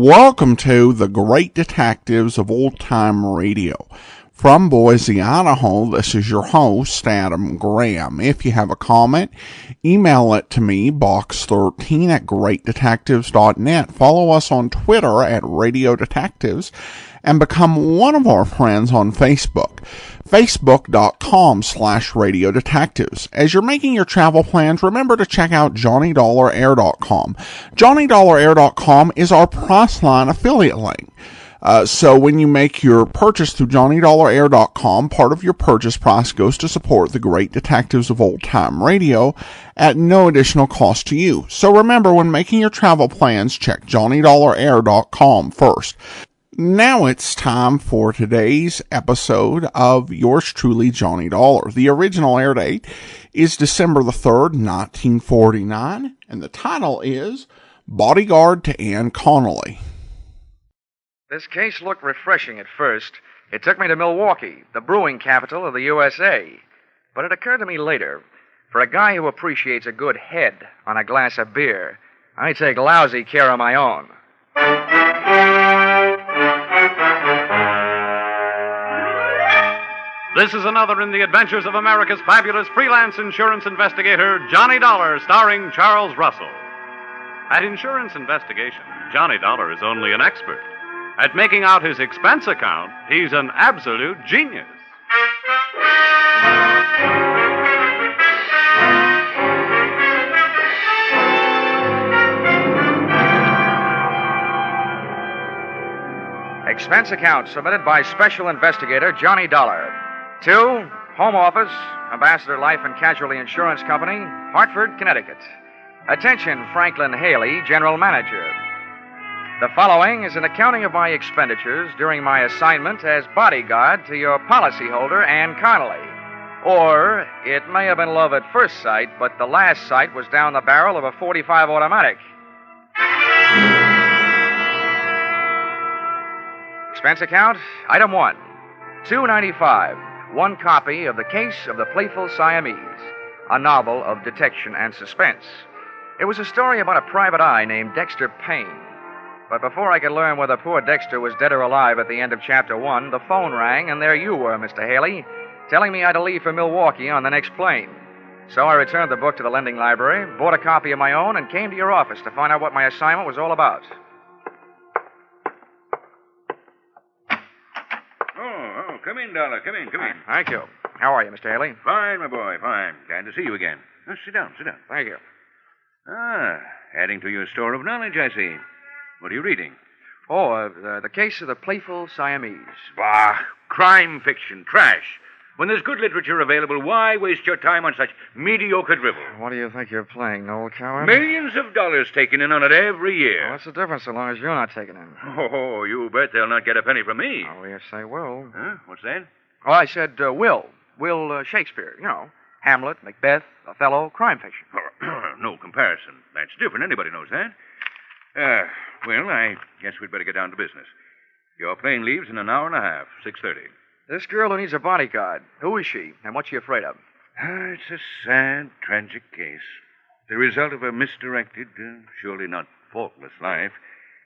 Welcome to the Great Detectives of Old Time Radio. From Boise, Idaho, this is your host, Adam Graham. If you have a comment, email it to me, box13 at greatdetectives.net. Follow us on Twitter at Radio Detectives, and become one of our friends on Facebook, facebook.com/Radio Detectives. As you're making your travel plans, remember to check out JohnnyDollarAir.com. JohnnyDollarAir.com is our Priceline affiliate link. So when you make your purchase through JohnnyDollarAir.com, part of your purchase price goes to support the Great Detectives of Old Time Radio at no additional cost to you. So remember, when making your travel plans, check JohnnyDollarAir.com first. Now it's time for today's episode of yours truly, Johnny Dollar. The original air date is December the 3rd, 1949, and the title is Bodyguard to Anne Connelly. This case looked refreshing at first. It took me to Milwaukee, the brewing capital of the USA. But it occurred to me later, for a guy who appreciates a good head on a glass of beer, I take lousy care of my own. This is another in the adventures of America's fabulous freelance insurance investigator, Johnny Dollar, starring Charles Russell. At Insurance Investigation, Johnny Dollar is only an expert. At making out his expense account, he's an absolute genius. Expense account submitted by Special Investigator Johnny Dollar. To Home Office, Ambassador Life and Casualty Insurance Company, Hartford, Connecticut. Attention, Franklin Haley, General Manager. The following is an accounting of my expenditures during my assignment as bodyguard to your policyholder, Anne Connelly. Or it may have been love at first sight, but the last sight was down the barrel of a .45 automatic. Expense account, item 1, $2.95. One copy of The Case of the Playful Siamese, a novel of detection and suspense. It was a story about a private eye named Dexter Payne. But before I could learn whether poor Dexter was dead or alive at the end of Chapter 1, the phone rang, and there you were, Mr. Haley, telling me I had to leave for Milwaukee on the next plane. So I returned the book to the lending library, bought a copy of my own, and came to your office to find out what my assignment was all about. Come in, Dollar. Come in. Thank you. How are you, Mr. Haley? Fine, my boy, fine. Glad to see you again. Oh, sit down. Thank you. Adding to your store of knowledge, I see. What are you reading? The Case of the Playful Siamese. Bah, crime fiction, trash. When there's good literature available, why waste your time on such mediocre drivel? What do you think you're playing, Noel Coward? Millions of dollars taken in on it every year. Well, what's the difference so long as you're not taking in? Oh, you bet they'll not get a penny from me. Oh, yes, they will. Huh? What's that? Oh, I said Will Shakespeare. You know, Hamlet, Macbeth, Othello, crime fiction. No comparison. That's different. Anybody knows that. Well, I guess we'd better get down to business. Your plane leaves in an hour and a half, 6:30. This girl who needs a bodyguard, who is she, and what's she afraid of? It's a sad, tragic case. The result of a misdirected, surely not faultless life,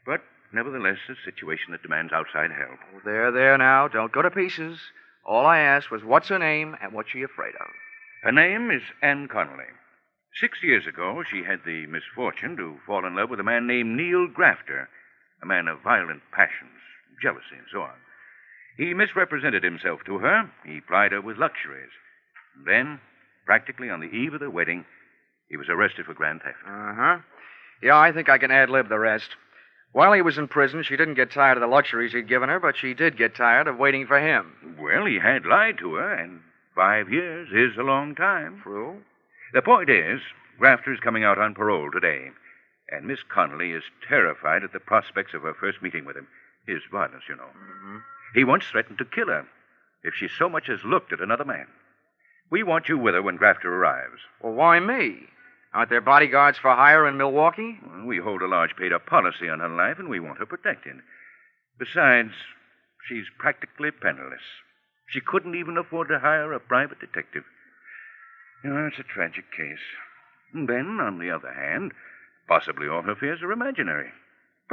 but nevertheless a situation that demands outside help. Oh, there now. Don't go to pieces. All I asked was what's her name and what's she afraid of. Her name is Anne Connelly. 6 years ago, she had the misfortune to fall in love with a man named Neil Grafter, a man of violent passions, jealousy, and so on. He misrepresented himself to her. He plied her with luxuries. And then, practically on the eve of their wedding, he was arrested for grand theft. Uh-huh. Yeah, I think I can ad-lib the rest. While he was in prison, she didn't get tired of the luxuries he'd given her, but she did get tired of waiting for him. Well, he had lied to her, and 5 years is a long time. True. The point is, Grafter's coming out on parole today, and Miss Connelly is terrified at the prospects of her first meeting with him. His violence, you know. Mm-hmm. He once threatened to kill her if she so much as looked at another man. We want you with her when Grafter arrives. Well, why me? Aren't there bodyguards for hire in Milwaukee? Well, we hold a large paid-up policy on her life, and we want her protected. Besides, she's practically penniless. She couldn't even afford to hire a private detective. You know, it's a tragic case. And then, on the other hand, possibly all her fears are imaginary.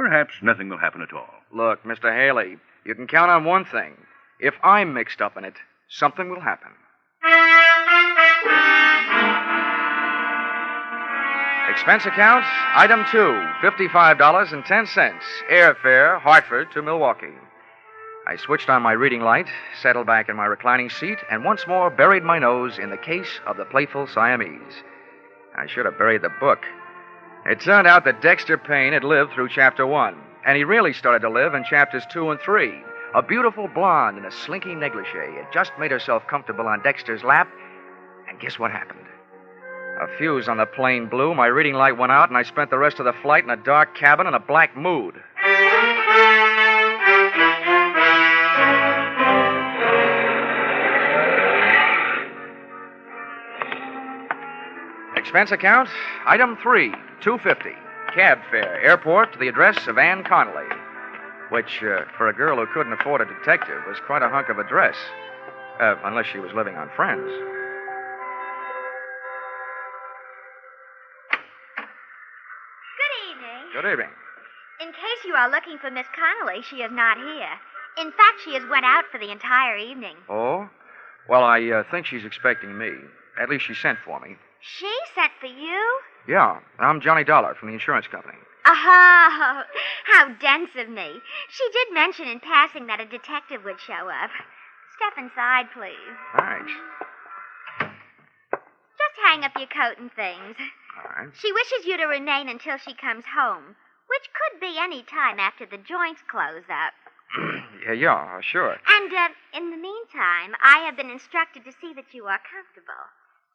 perhaps nothing will happen at all. Look, Mr. Haley, you can count on one thing. If I'm mixed up in it, something will happen. Expense account, item 2, $55.10, airfare, Hartford to Milwaukee. I switched on my reading light, settled back in my reclining seat, and once more buried my nose in the case of the Playful Siamese. I should have buried the book. It turned out that Dexter Payne had lived through Chapter 1, and he really started to live in Chapters 2 and 3. A beautiful blonde in a slinky negligee had just made herself comfortable on Dexter's lap, and guess what happened? A fuse on the plane blew, my reading light went out, and I spent the rest of the flight in a dark cabin in a black mood. Expense account, item 3, $2.50, cab fare, airport to the address of Anne Connelly, which, for a girl who couldn't afford a detective, was quite a hunk of a dress, unless she was living on Friends. Good evening. In case you are looking for Miss Connelly, she is not here. In fact, she has went out for the entire evening. Oh? Well, I think she's expecting me. At least she sent for me. She sent for you? Yeah, I'm Johnny Dollar from the insurance company. Oh, how dense of me. She did mention in passing that a detective would show up. Step inside, please. Thanks. Just hang up your coat and things. All right. She wishes you to remain until she comes home, which could be any time after the joints close up. Yeah, sure. And, in the meantime, I have been instructed to see that you are comfortable.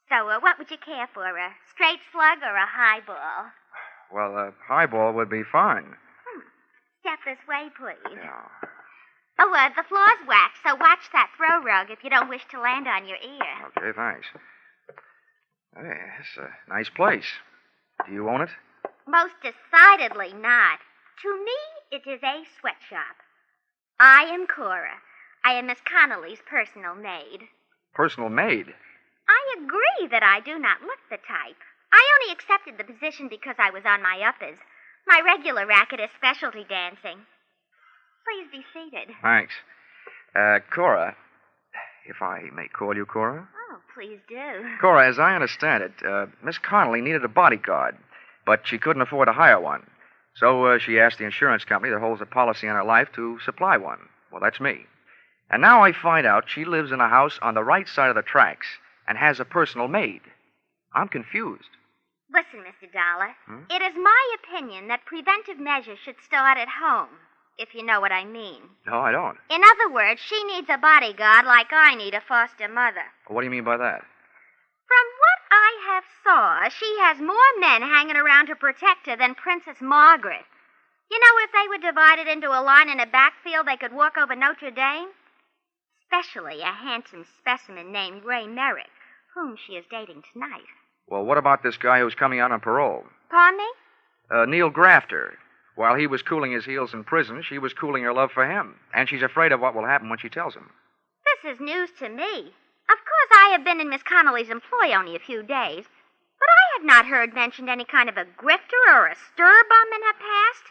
So, what would you care for, a straight slug or a highball? Well, a highball would be fine. Step this way, please. Yeah. Oh, the floor's waxed, so watch that throw rug if you don't wish to land on your ear. Okay, thanks. Hey, it's a nice place. Do you own it? Most decidedly not. To me, it is a sweatshop. I am Cora. I am Miss Connelly's personal maid. Personal maid? I agree that I do not look the type. I only accepted the position because I was on my uppers. My regular racket is specialty dancing. Please be seated. Thanks. Cora, if I may call you Cora? Oh, please do. Cora, as I understand it, Miss Connelly needed a bodyguard, but she couldn't afford to hire one. So she asked the insurance company that holds a policy on her life to supply one. Well, that's me. And now I find out she lives in a house on the right side of the tracks and has a personal maid. I'm confused. Listen, Mr. Dollar. It is my opinion that preventive measures should start at home, if you know what I mean. No, I don't. In other words, she needs a bodyguard like I need a foster mother. What do you mean by that? From what I have saw, she has more men hanging around to protect her than Princess Margaret. You know, if they were divided into a line in a backfield, they could walk over Notre Dame. Especially a handsome specimen named Ray Merrick, whom she is dating tonight. Well, what about this guy who's coming out on parole? Pardon me? Neil Grafter. While he was cooling his heels in prison, she was cooling her love for him. And she's afraid of what will happen when she tells him. This is news to me. Of course, I have been in Miss Connelly's employ only a few days, but I have not heard mentioned any kind of a grifter or a stir bum in her past.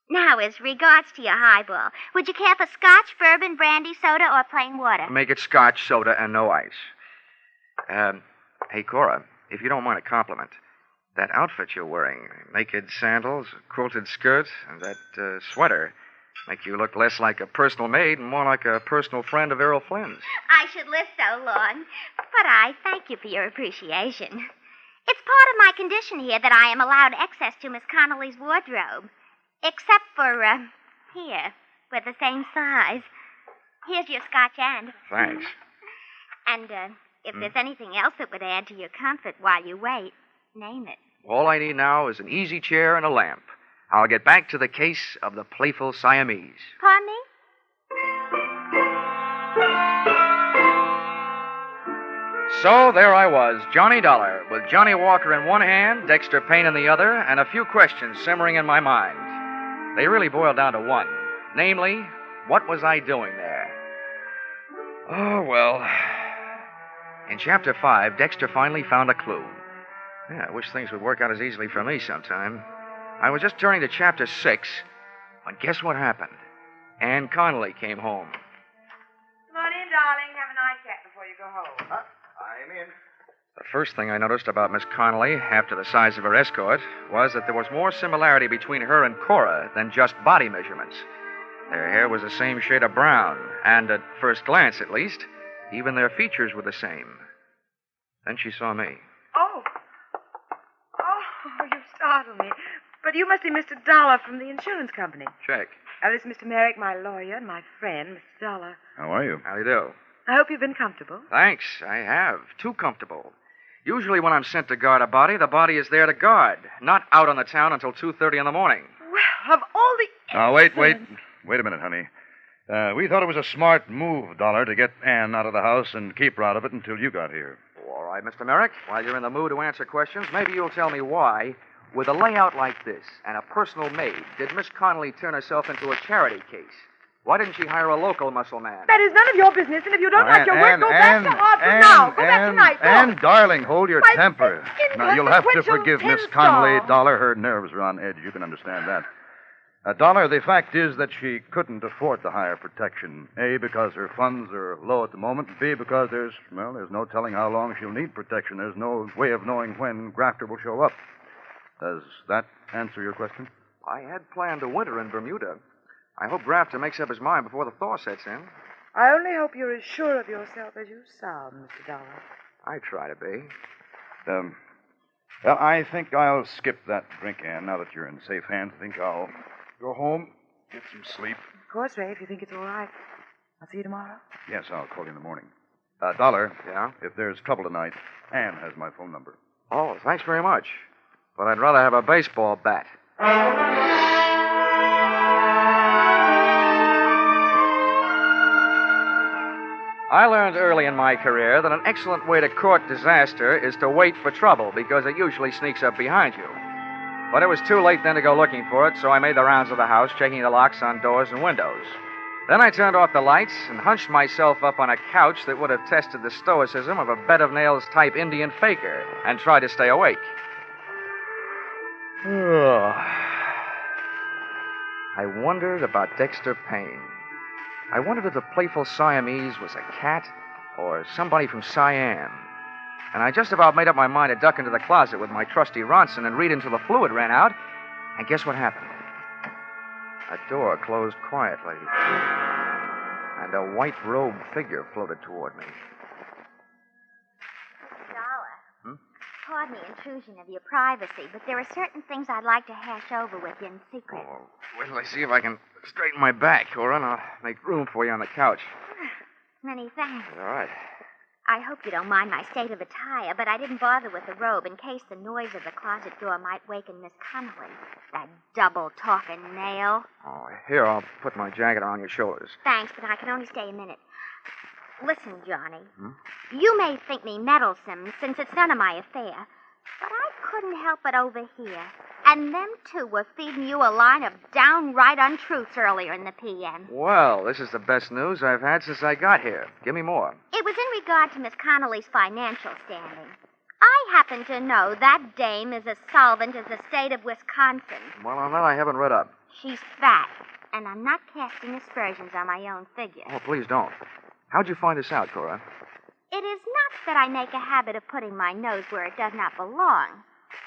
Now, as regards to your highball, would you care for scotch, bourbon, brandy, soda, or plain water? Make it scotch, soda, and no ice. Hey, Cora, if you don't mind a compliment, that outfit you're wearing, naked sandals, a quilted skirt, and that sweater, make you look less like a personal maid and more like a personal friend of Errol Flynn's. I should live so long, but I thank you for your appreciation. It's part of my condition here that I am allowed access to Miss Connelly's wardrobe. Except for, here, we're the same size. Here's your scotch end. Thanks. And, if there's anything else that would add to your comfort while you wait, name it. All I need now is an easy chair and a lamp. I'll get back to the case of the Playful Siamese. Pardon me? So there I was, Johnny Dollar, with Johnny Walker in one hand, Dexter Payne in the other, and a few questions simmering in my mind. They really boiled down to one. Namely, what was I doing there? Oh, well. In Chapter 5, Dexter finally found a clue. Yeah, I wish things would work out as easily for me sometime. I was just turning to Chapter 6 And guess what happened? Ann Connelly came home. Come on in, darling. Have a nightcap before you go home. I'm in. The first thing I noticed about Miss Connelly, after the size of her escort, was that there was more similarity between her and Cora than just body measurements. Their hair was the same shade of brown, and at first glance, at least, even their features were the same. Then she saw me. Oh, you startled me. But you must be Mr. Dollar from the insurance company. Check. This is Mr. Merrick, my lawyer, and my friend, Mr. Dollar. How are you? How do you do? I hope you've been comfortable. Thanks, I have. Too comfortable. Usually when I'm sent to guard a body, the body is there to guard, not out on the town until 2:30 in the morning. Well, of all the... Now, wait a minute, honey. We thought it was a smart move, Dollar, to get Ann out of the house and keep her out of it until you got here. Oh, all right, Mr. Merrick. While you're in the mood to answer questions, maybe you'll tell me why, with a layout like this and a personal maid, did Miss Connelly turn herself into a charity case? Why didn't she hire a local muscle man? That is none of your business, and if you don't like your work, go back to Hartford now. Go back tonight. Go. Ann, darling, hold your My temper. Now, you'll have to inconsequential forgive Miss tin Connelly, star. Dollar. Her nerves are on edge. You can understand that. Dollar, the fact is that she couldn't afford to hire protection. A, because her funds are low at the moment. B, because there's no telling how long she'll need protection. There's no way of knowing when Grafter will show up. Does that answer your question? I had planned a winter in Bermuda. I hope Grafter makes up his mind before the thaw sets in. I only hope you're as sure of yourself as you sound, Mr. Dollar. I try to be. Well, I think I'll skip that drink, Ann, now that you're in safe hands. I think I'll go home, get some sleep. Of course, Ray, if you think it's all right. I'll see you tomorrow. Yes, I'll call you in the morning. Dollar. Yeah? If there's trouble tonight, Ann has my phone number. Oh, thanks very much. But I'd rather have a baseball bat. I learned early in my career that an excellent way to court disaster is to wait for trouble because it usually sneaks up behind you. But it was too late then to go looking for it, so I made the rounds of the house, checking the locks on doors and windows. Then I turned off the lights and hunched myself up on a couch that would have tested the stoicism of a bed of nails type Indian faker and tried to stay awake. I wondered about Dexter Payne. I wondered if the playful Siamese was a cat or somebody from Siam. And I just about made up my mind to duck into the closet with my trusty Ronson and read until the fluid ran out. And guess what happened? A door closed quietly, and a white-robed figure floated toward me. Dollar. Pardon the intrusion of your privacy, but there are certain things I'd like to hash over with you in secret. Oh, wait till I see if I can straighten my back, Cora, and I'll make room for you on the couch. Many thanks. All right. I hope you don't mind my state of attire, but I didn't bother with the robe in case the noise of the closet door might waken Miss Connelly. That double-talking nail. Oh, here, I'll put my jacket on your shoulders. Thanks, but I can only stay a minute. Listen, Johnny. You may think me meddlesome, since it's none of my affair, but I couldn't help but overhear. And them two were feeding you a line of downright untruths earlier in the PM. Well, this is the best news I've had since I got here. Give me more. It was in regard to Miss Connelly's financial standing. I happen to know that dame is as solvent as the state of Wisconsin. Well, on that I haven't read up. She's fat, and I'm not casting aspersions on my own figure. Oh, please don't. How'd you find this out, Cora? It is not that I make a habit of putting my nose where it does not belong.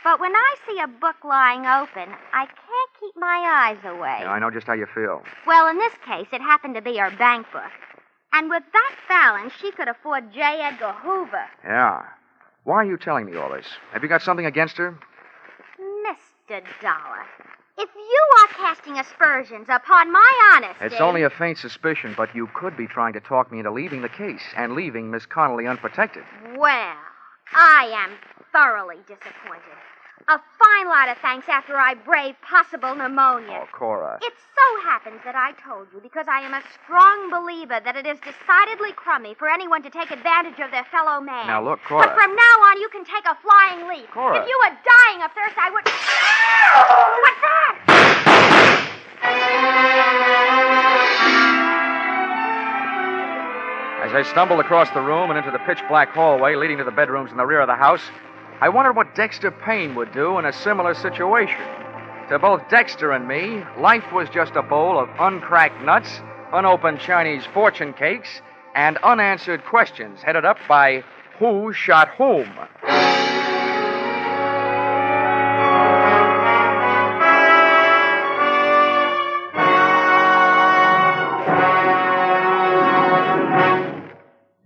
But when I see a book lying open, I can't keep my eyes away. Yeah, I know just how you feel. Well, in this case, it happened to be her bank book. And with that balance, she could afford J. Edgar Hoover. Yeah. Why are you telling me all this? Have you got something against her? Mr. Dollar, if you are casting aspersions upon my honesty... It's only a faint suspicion, but you could be trying to talk me into leaving the case and leaving Miss Connelly unprotected. Well, I am thoroughly disappointed. A fine lot of thanks after I braved possible pneumonia. Oh, Cora. It so happens that I told you because I am a strong believer that it is decidedly crummy for anyone to take advantage of their fellow man. Now, look, Cora. But from now on, you can take a flying leap. Cora. If you were dying of thirst, I would... What's that? As I stumbled across the room and into the pitch-black hallway leading to the bedrooms in the rear of the house, I wondered what Dexter Payne would do in a similar situation. To both Dexter and me, life was just a bowl of uncracked nuts, unopened Chinese fortune cakes, and unanswered questions headed up by Who Shot Whom?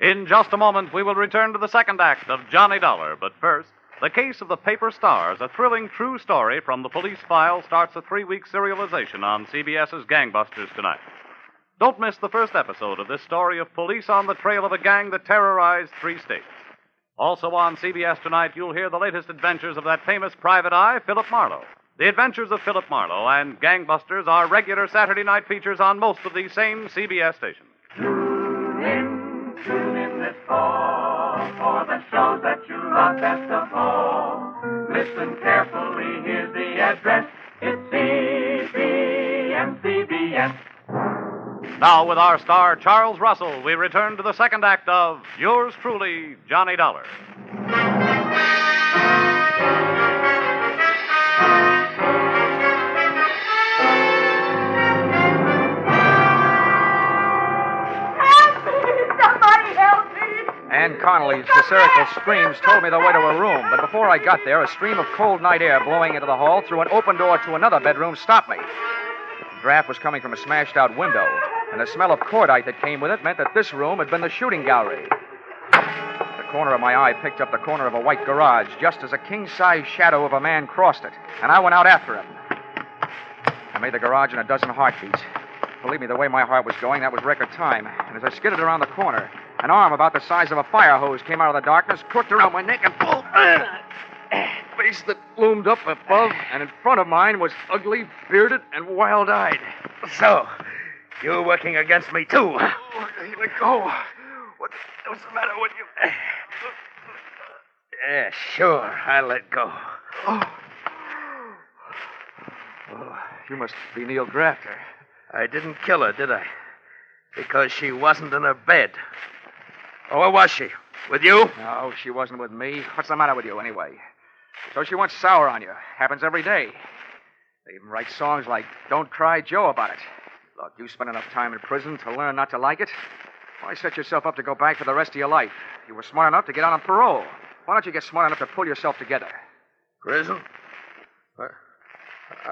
In just a moment, we will return to the second act of Johnny Dollar. But first, The Case of the Paper Stars, a thrilling true story from the police file, starts a 3-week serialization on CBS's Gangbusters tonight. Don't miss the first episode of this story of police on the trail of a gang that terrorized 3 states. Also on CBS tonight, you'll hear the latest adventures of that famous private eye, Philip Marlowe. The Adventures of Philip Marlowe and Gangbusters are regular Saturday night features on most of these same CBS stations. Tune in this fall for the shows that you love best of all. Listen carefully, here's the address. It's CBS. Now, with our star, Charles Russell, we return to the second act of Yours Truly, Johnny Dollar. Ann Connelly's hysterical screams told me the way to her room, but before I got there, a stream of cold night air blowing into the hall through an open door to another bedroom stopped me. The draft was coming from a smashed-out window, and the smell of cordite that came with it meant that this room had been the shooting gallery. The corner of my eye picked up the corner of a white garage just as a king-size shadow of a man crossed it, and I went out after him. I made the garage in a dozen heartbeats. Believe me, the way my heart was going, that was record time. And as I skidded around the corner, an arm about the size of a fire hose came out of the darkness, crooked around my neck, and pulled. Face that loomed up above, and in front of mine was ugly, bearded, and wild-eyed. So, you're working against me, too. Let go. What's the matter with you? Yeah, sure. I'll let go. Oh, you must be Neil Grafter. I didn't kill her, did I? Because she wasn't in her bed. Oh, where was she? With you? No, she wasn't with me. What's the matter with you, anyway? So she went sour on you. Happens every day. They even write songs like Don't Cry Joe about it. Look, you spent enough time in prison to learn not to like it. Why set yourself up to go back for the rest of your life? You were smart enough to get out on parole. Why don't you get smart enough to pull yourself together? Prison?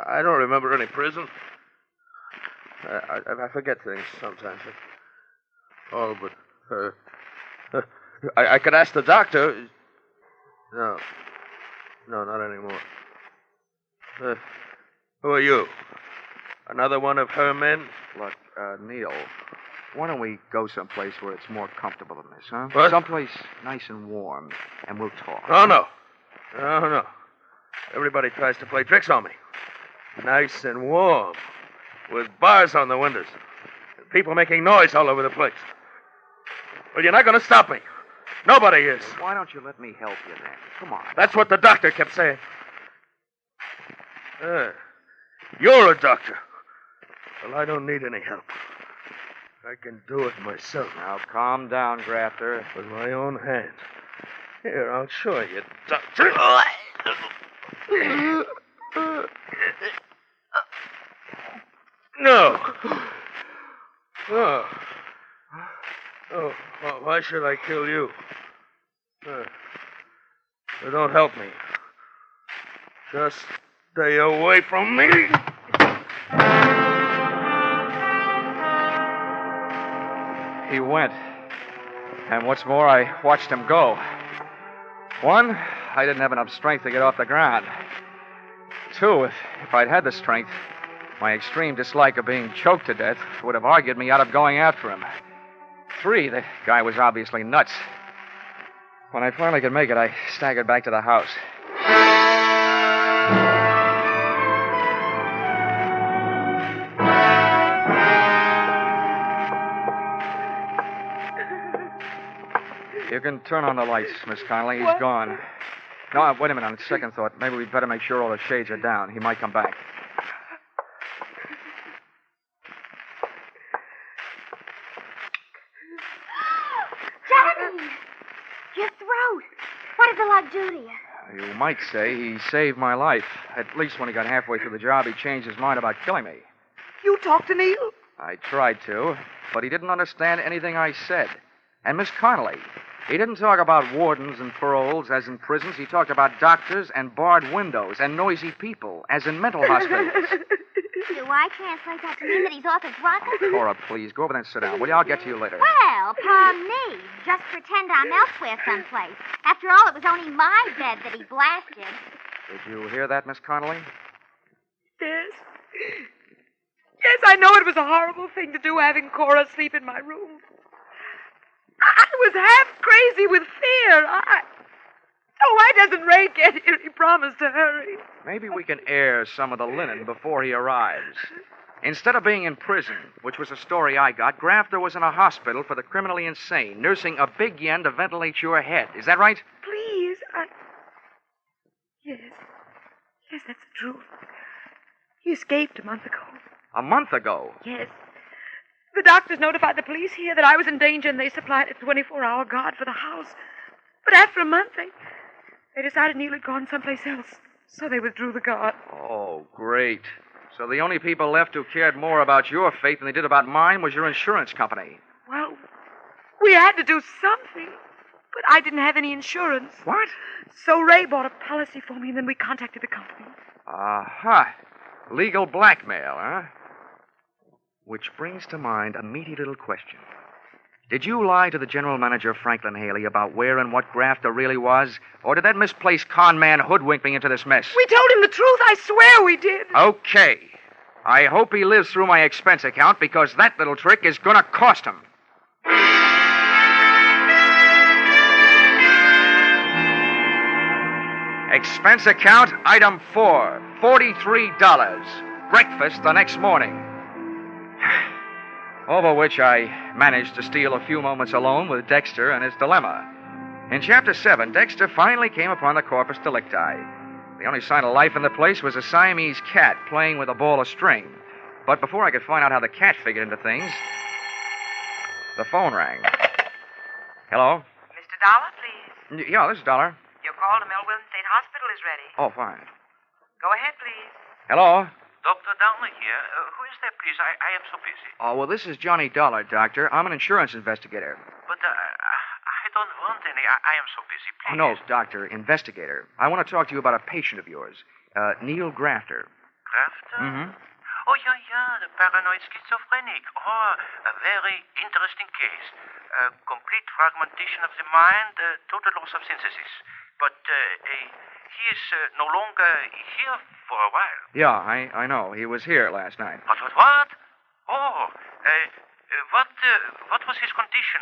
I don't remember any prison. I forget things sometimes. Oh, but I could ask the doctor. No, not anymore. Who are you? Another one of her men? Look, Neil, why don't we go someplace where it's more comfortable than this, huh? What? Someplace nice and warm, and we'll talk. Oh, no. No. Everybody tries to play tricks on me. Nice and warm, with bars on the windows, and people making noise all over the place. Well, you're not going to stop me. Nobody is. Why don't you let me help you then? Come on. That's what the doctor kept saying. You're a doctor. Well, I don't need any help. I can do it myself. Now, calm down, Grafter. With my own hands. Here, I'll show you, doctor. No. Oh, why should I kill you? Don't help me. Just stay away from me. He went. And what's more, I watched him go. One, I didn't have enough strength to get off the ground. Two, if I'd had the strength, my extreme dislike of being choked to death would have argued me out of going after him. Three, the guy was obviously nuts. When I finally could make it, I staggered back to the house. You can turn on the lights, Miss Connelly. He's gone. No, wait a minute. On second thought, maybe we'd better make sure all the shades are down. He might come back. Johnny! Your throat. What did the lug do to you? You might say he saved my life. At least when he got halfway through the job, he changed his mind about killing me. You talked to Neil? I tried to, but he didn't understand anything I said. And Miss Connelly, he didn't talk about wardens and paroles, as in prisons. He talked about doctors and barred windows and noisy people, as in mental hospitals. Do I translate that to mean that he's off his rocker? Cora, please, go over there and sit down. Will you? I'll get to you later. Well, palm me. Just pretend I'm elsewhere someplace. After all, it was only my bed that he blasted. Did you hear that, Miss Connelly? Yes. Yes, I know it was a horrible thing to do, having Cora sleep in my room. I was half crazy with fear. Oh, why doesn't Ray get here? He promised to hurry. Maybe we can air some of the linen before he arrives. Instead of being in prison, which was a story I got, Grafter was in a hospital for the criminally insane, nursing a big yen to ventilate your head. Is that right? Please, Yes. Yes, that's the truth. He escaped a month ago. A month ago? Yes. The doctors notified the police here that I was in danger, and they supplied a 24-hour guard for the house. But after a month, they decided Neil had gone someplace else, so they withdrew the guard. Oh, great. So the only people left who cared more about your fate than they did about mine was your insurance company. Well, we had to do something, but I didn't have any insurance. What? So Ray bought a policy for me, and then we contacted the company. Aha. Legal blackmail, huh? Which brings to mind a meaty little question. Did you lie to the general manager, Franklin Haley, about where and what Grafter really was? Or did that misplaced con man hoodwink me into this mess? We told him the truth. I swear we did. Okay. I hope he lives through my expense account, because that little trick is going to cost him. Expense account, item 4, $43. Breakfast the next morning. Over which I managed to steal a few moments alone with Dexter and his dilemma. In Chapter 7, Dexter finally came upon the corpus delicti. The only sign of life in the place was a Siamese cat playing with a ball of string. But before I could find out how the cat figured into things, the phone rang. Hello? Mr. Dollar, please. Yeah, this is Dollar. Your call to Melbourne State Hospital is ready. Oh, fine. Go ahead, please. Hello? Dr. Dollar here. Who is there, please? I am so busy. Oh, well, this is Johnny Dollar, Doctor. I'm an insurance investigator. But I don't want any. I am so busy, please. Oh, no, Doctor, investigator. I want to talk to you about a patient of yours, Neil Grafter. Grafter? Mm-hmm. Oh, yeah, the paranoid schizophrenic. Oh, a very interesting case. Complete fragmentation of the mind, total loss of synthesis. But he is no longer here for a while. Yeah, I know. He was here last night. What? Oh, what was his condition?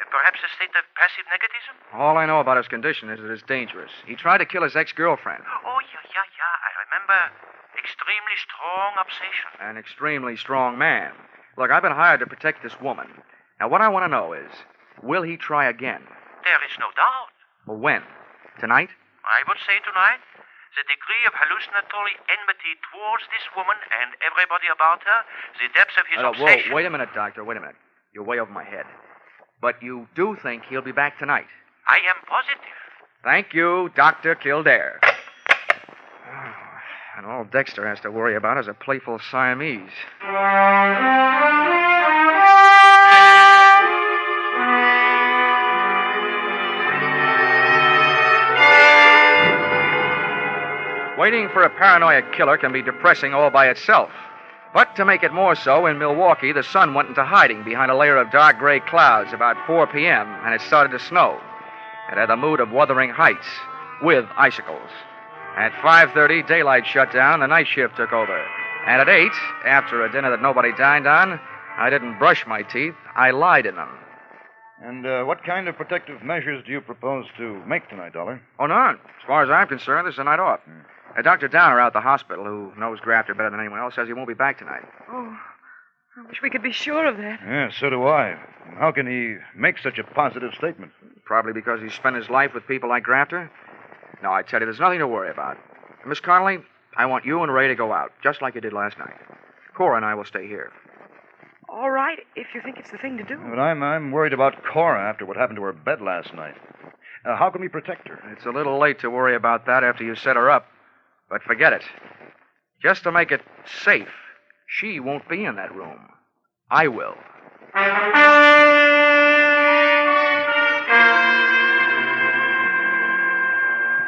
Perhaps a state of passive negativism? All I know about his condition is that it's dangerous. He tried to kill his ex-girlfriend. Oh, yeah. I remember. Extremely strong obsession. An extremely strong man. Look, I've been hired to protect this woman. Now, what I want to know is, will he try again? There is no doubt. Well, when? Tonight? I would say tonight. The degree of hallucinatory enmity towards this woman and everybody about her, the depths of his obsession... Whoa, wait a minute, Doctor, wait a minute. You're way over my head. But you do think he'll be back tonight? I am positive. Thank you, Dr. Kildare. And all Dexter has to worry about is a playful Siamese. Waiting for a paranoid killer can be depressing all by itself. But to make it more so, in Milwaukee, the sun went into hiding behind a layer of dark gray clouds about 4 p.m., and it started to snow. It had the mood of Wuthering Heights, with icicles. At 5:30, daylight shut down, the night shift took over. And at 8, after a dinner that nobody dined on, I didn't brush my teeth, I lied in them. And what kind of protective measures do you propose to make tonight, Dollar? Oh, none. As far as I'm concerned, this is a night off. Dr. Downer out at the hospital, who knows Grafter better than anyone else, says he won't be back tonight. Oh, I wish we could be sure of that. Yeah, so do I. How can he make such a positive statement? Probably because he's spent his life with people like Grafter. No, I tell you, there's nothing to worry about. Miss Connelly, I want you and Ray to go out, just like you did last night. Cora and I will stay here. All right, if you think it's the thing to do. But I'm worried about Cora after what happened to her bed last night. How can we protect her? It's a little late to worry about that after you set her up. But forget it. Just to make it safe, she won't be in that room. I will.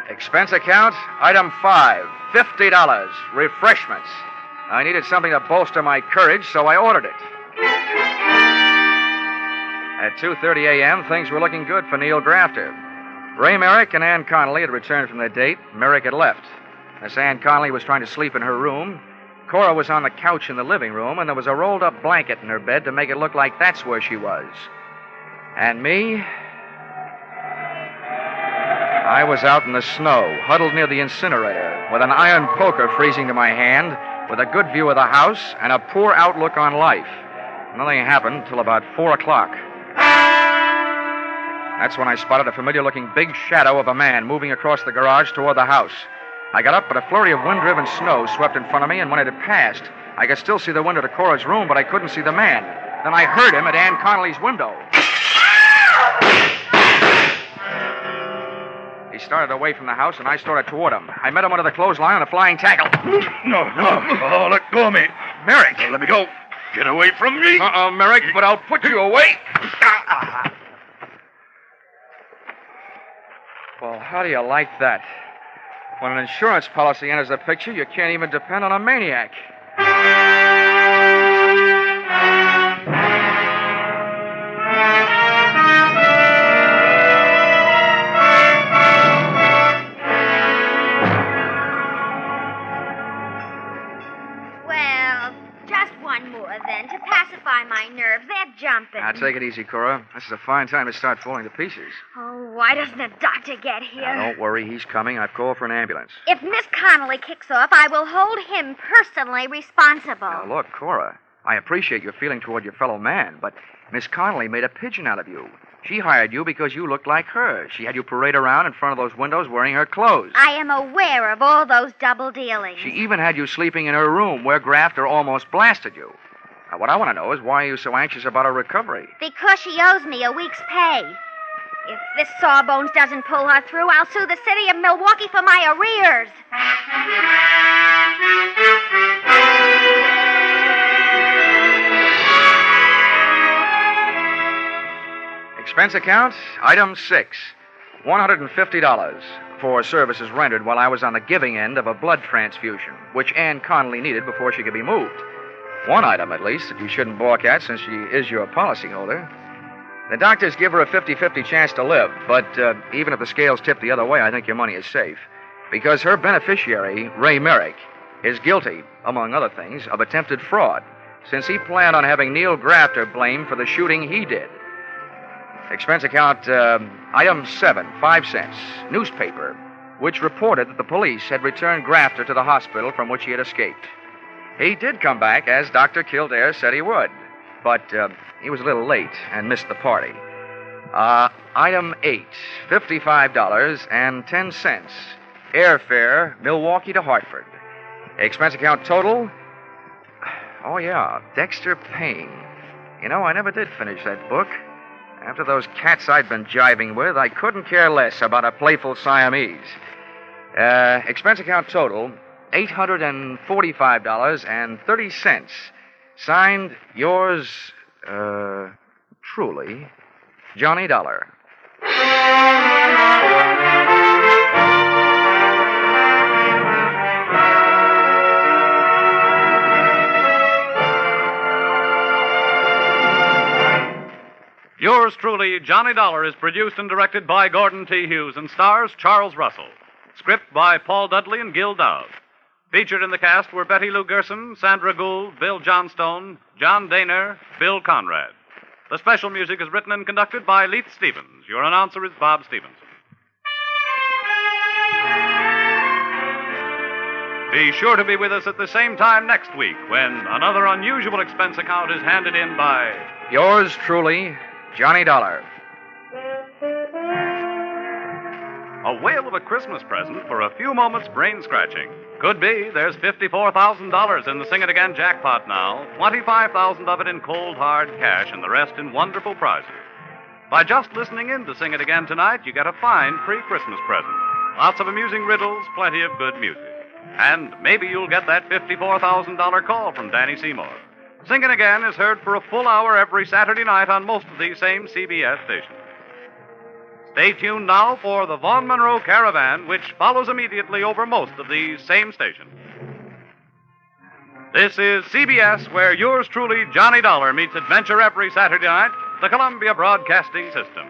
Expense account, item 5, $50. Refreshments. I needed something to bolster my courage, so I ordered it. At 2:30 a.m., things were looking good for Neil Grafter. Ray Merrick and Ann Connelly had returned from their date. Merrick had left. Miss Ann Connelly was trying to sleep in her room. Cora was on the couch in the living room, and there was a rolled-up blanket in her bed to make it look like that's where she was. And me? I was out in the snow, huddled near the incinerator, with an iron poker freezing to my hand, with a good view of the house and a poor outlook on life. Nothing happened till about 4 o'clock. That's when I spotted a familiar-looking big shadow of a man moving across the garage toward the house. I got up, but a flurry of wind-driven snow swept in front of me, and when it had passed, I could still see the window to Cora's room, but I couldn't see the man. Then I heard him at Ann Connelly's window. He started away from the house, and I started toward him. I met him under the clothesline on a flying tackle. No. Oh, let go of me. Merrick! Let me go. Get away from me. Merrick, but I'll put you away. Well, how do you like that? When an insurance policy enters the picture, you can't even depend on a maniac. Well, just one more then, to pacify my nerves. They're jumping. Now, take it easy, Cora. This is a fine time to start falling to pieces. Oh, why doesn't the doctor get here? Now, don't worry. He's coming. I've called for an ambulance. If Miss Connelly kicks off, I will hold him personally responsible. Now, look, Cora, I appreciate your feeling toward your fellow man, but Miss Connelly made a pigeon out of you. She hired you because you looked like her. She had you parade around in front of those windows wearing her clothes. I am aware of all those double dealings. She even had you sleeping in her room where Grafter almost blasted you. Now, what I want to know is why are you so anxious about her recovery? Because she owes me a week's pay. If this Sawbones doesn't pull her through, I'll sue the city of Milwaukee for my arrears. Expense account, item 6, $150 for services rendered while I was on the giving end of a blood transfusion, which Ann Connelly needed before she could be moved. One item, at least, that you shouldn't balk at since she is your policyholder. The doctors give her a 50-50 chance to live, but even if the scales tip the other way, I think your money is safe. Because her beneficiary, Ray Merrick, is guilty, among other things, of attempted fraud, since he planned on having Neil Grafter blamed for the shooting he did. Expense account, item 7, 5 cents, newspaper, which reported that the police had returned Grafter to the hospital from which he had escaped. He did come back, as Dr. Kildare said he would, but he was a little late and missed the party. Item 8, $55.10, airfare, Milwaukee to Hartford. Expense account total, oh yeah, Dexter Payne. You know, I never did finish that book. After those cats I'd been jiving with, I couldn't care less about a playful Siamese. Expense account total, $845.30. Signed, yours, truly, Johnny Dollar. Yours truly, Johnny Dollar, is produced and directed by Gordon T. Hughes and stars Charles Russell. Script by Paul Dudley and Gil Dowd. Featured in the cast were Betty Lou Gerson, Sandra Gould, Bill Johnstone, John Daner, Bill Conrad. The special music is written and conducted by Leith Stevens. Your announcer is Bob Stevenson. Be sure to be with us at the same time next week when another unusual expense account is handed in by... Yours truly, Johnny Dollar. A whale of a Christmas present for a few moments brain scratching. Could be there's $54,000 in the Sing It Again jackpot now, 25,000 of it in cold hard cash and the rest in wonderful prizes. By just listening in to Sing It Again Tonight, you get a fine pre-Christmas present. Lots of amusing riddles, plenty of good music. And maybe you'll get that $54,000 call from Danny Seymour. Sing It Again is heard for a full hour every Saturday night on most of these same CBS stations. Stay tuned now for the Vaughn Monroe Caravan, which follows immediately over most of these same stations. This is CBS, where yours truly, Johnny Dollar, meets adventure every Saturday night, the Columbia Broadcasting System.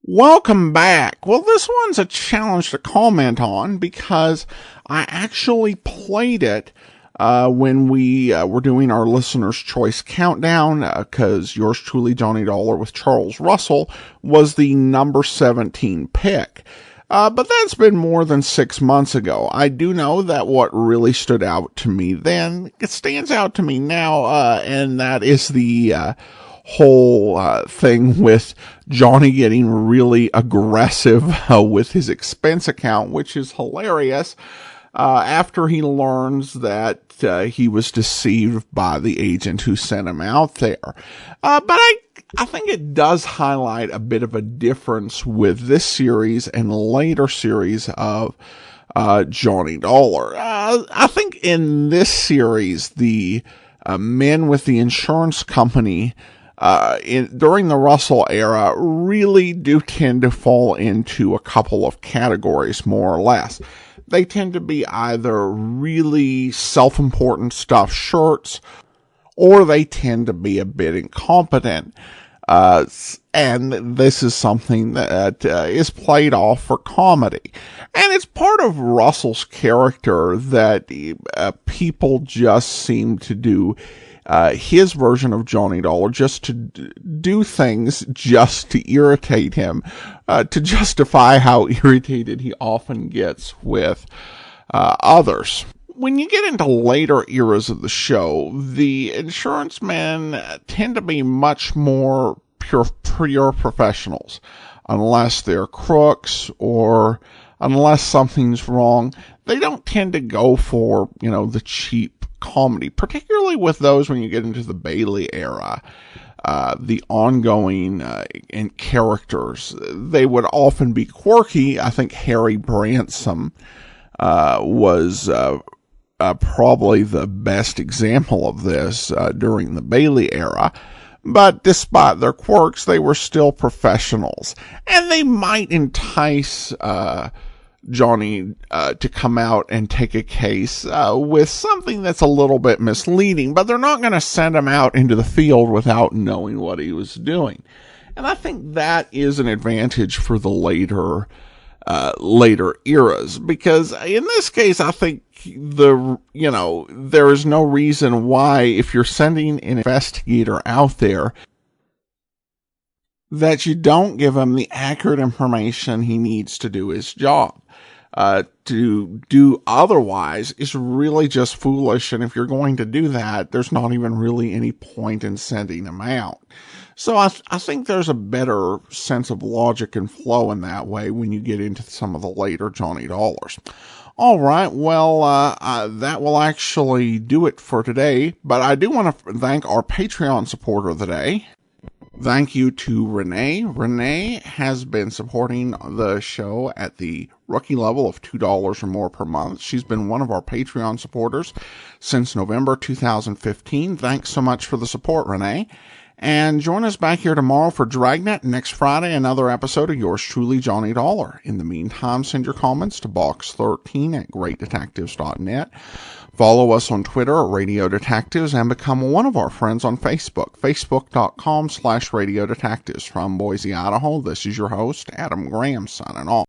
Welcome back. Well, this one's a challenge to comment on because I actually played it when we were doing our Listener's Choice Countdown, because yours truly, Johnny Dollar with Charles Russell, was the number 17 pick. But that's been more than 6 months ago. I do know that what really stood out to me then, it stands out to me now, and that is the whole thing with Johnny getting really aggressive with his expense account, which is hilarious, after he learns that he was deceived by the agent who sent him out there. But I think it does highlight a bit of a difference with this series and later series of Johnny Dollar. I think in this series, the men with the insurance company during the Russell era really do tend to fall into a couple of categories, more or less. They tend to be either really self-important stuffed shirts, or they tend to be a bit incompetent. And this is something that is played off for comedy. And it's part of Russell's character that people just seem to do his version of Johnny Dollar, just to do things just to irritate him, to justify how irritated he often gets with others. When you get into later eras of the show, the insurance men tend to be much more pure professionals, unless they're crooks or unless something's wrong. They don't tend to go for, the cheap comedy, particularly with those when you get into the Bailey era. The ongoing and characters, they would often be quirky. I think Harry Bransom was probably the best example of this during the Bailey era. But despite their quirks, they were still professionals. And they might entice Johnny to come out and take a case with something that's a little bit misleading, but they're not going to send him out into the field without knowing what he was doing. And I think that is an advantage for the later eras, because in this case, I think there is no reason why, if you're sending an investigator out there, that you don't give him the accurate information he needs to do his job. To do otherwise is really just foolish, and if you're going to do that, there's not even really any point in sending him out. So I think there's a better sense of logic and flow in that way when you get into some of the later Johnny Dollars. All right, well, that will actually do it for today, but I do want to thank our Patreon supporter of the day. Thank you to Renee. Renee has been supporting the show at the rookie level of $2 or more per month. She's been one of our Patreon supporters since November 2015. Thanks so much for the support, Renee. And join us back here tomorrow for Dragnet. Next Friday, another episode of yours truly, Johnny Dollar. In the meantime, send your comments to box13@greatdetectives.net. Follow us on Twitter at Radio Detectives and become one of our friends on Facebook, facebook.com/Radio Detectives. From Boise, Idaho, this is your host, Adam Graham, signing off.